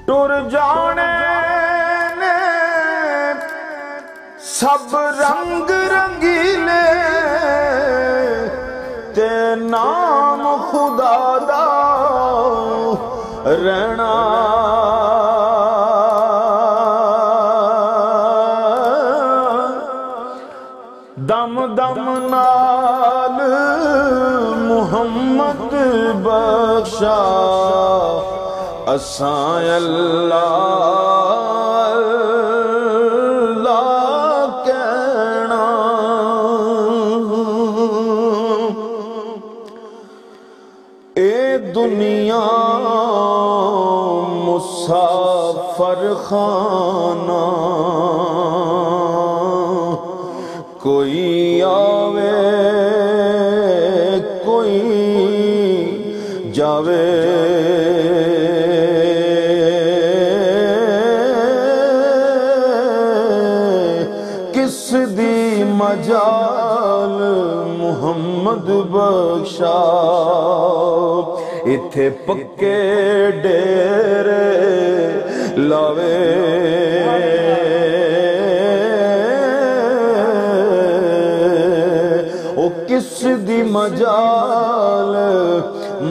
ٹر جانے نے سب رنگ رنگیلے تے نام خدا دا رہنا دم دم نال محمد بخشا اساں اللہ کہنا اے دنیا مسافر خانہ کوئی آوے کوئی جاوے کس دی مجال محمد بخشا اتھے پکے ڈیرے لاوے کس دی مجال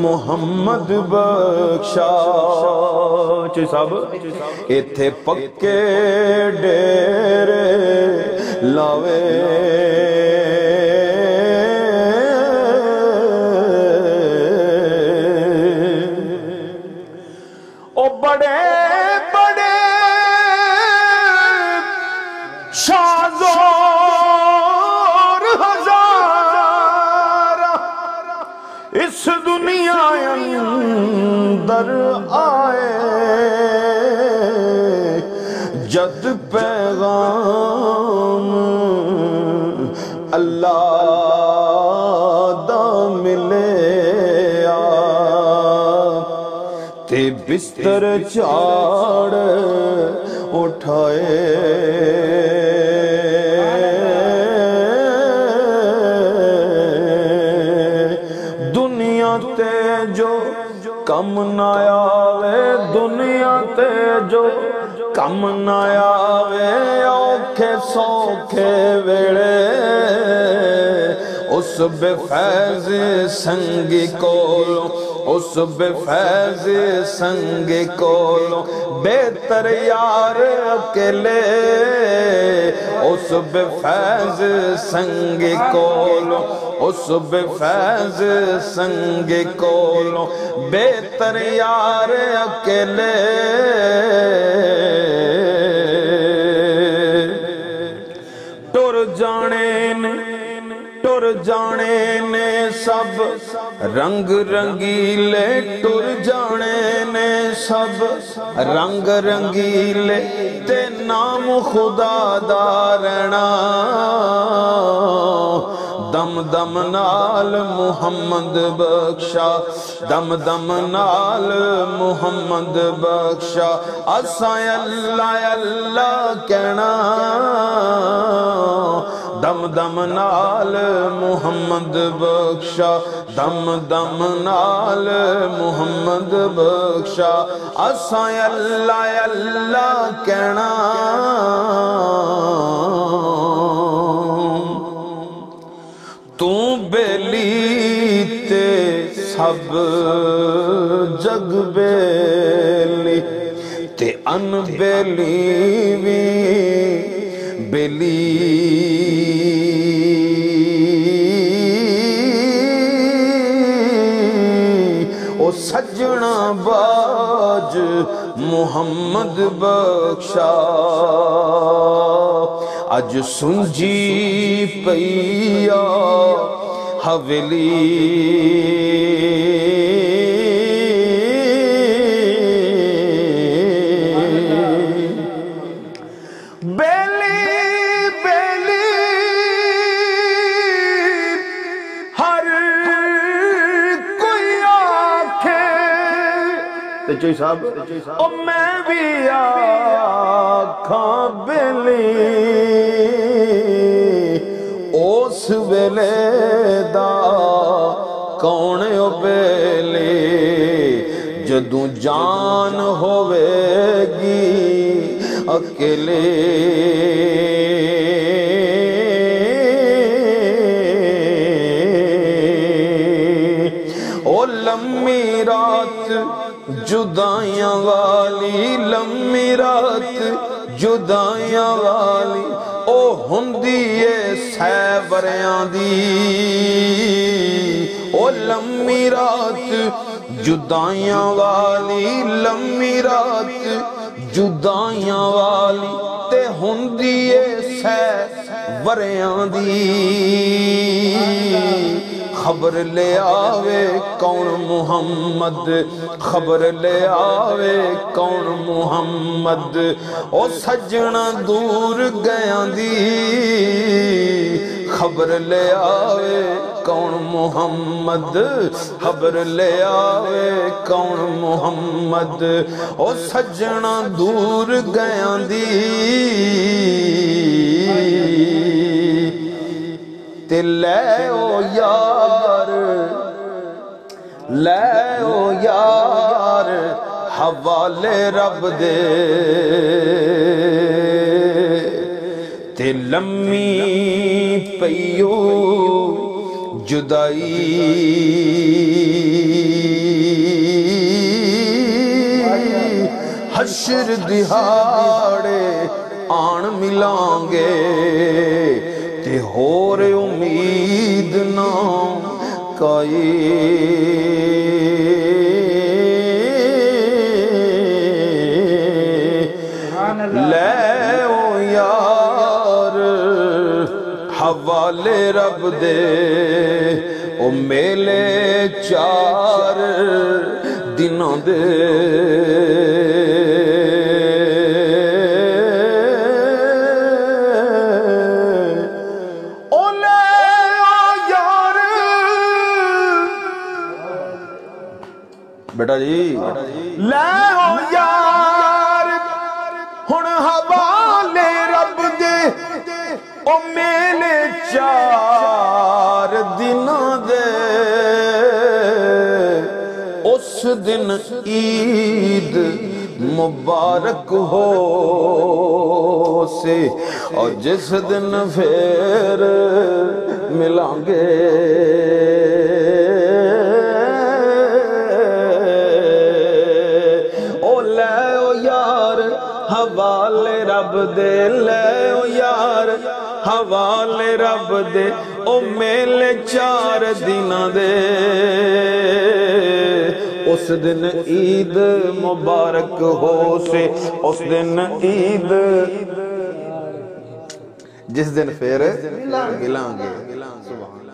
محمد بخشا چوئی صاحب ایتھے پکے ڈیرے لاوے او بڑے بڑے شازور اس دنیا اندر آئے جد پیغام اللہ دا ملے تے بستر چاڑ اٹھائے جو کم نہ آوے دنیا تے جو کم نہ آوے اوکھے سوکھے ویڑے اس بے فیض سنگی کولو اس بے فیض سنگی کولو بہتر یار اکیلے اس بے فیض سنگی کولو اس بے فیض سنگی کولو بہتر یار اکیلے ٹر جانے نے سب رنگ رنگیلے ٹر جانے نے سب رنگ رنگیلے تے نام خدا دا رہنا دم دم نال محمد بخشا دم دم نال محمد بخشا اساں اللہ اللہ کہنا دم دم نال محمد بخشا دم دم نال محمد بخشا اساں اللہ اللہ کہنا تو بیلی تے سب جگ بیلی تے ان بیلی وی بیلی او سجنا باج محمد بخشا اج سنجی پیا حویلی بیلی بیلی ہر کوئی آنکھیں چوئی صاحب او میں بھی آنکھاں بیلی اس ویلے دا کون او بیلی جدوں جان ہوئے گی اکیلے او لمبی رات جدائیاں والی لمبی رات جدائیاں والی او ہندی سیوریاں دی او لمبی رات جدائیاں والی لمبی رات جدائیاں والی تے ہندی سیوریاں دی خبر لے آوے کون محمد خبر لے آوے کون محمد او سجنا دور گیاں دی خبر لے آوے کون محمد خبر لے آوے کون محمد او سجنا دور گیاں دی تے لے او یار لے او یار حوالے رب دے تے لمی پیو جدائی حشر دہاڑے آن ملان گے تے ہور امید نہ کائی لے او یار حوالے رب دے او میلے چار دنوں دے بیٹا جی لے او یار ہن حوالے رب دے او میلے چار دنوں دے اس دن عید مبارک ہو سے اور جس دن پھر ملیں گے حوالے رب دے لے او یار حوالے رب دے او میلے چار دنوں دے اس دن عید مبارک ہو سے اس دن عید جس دن پھر ملیں گے سبحان اللہ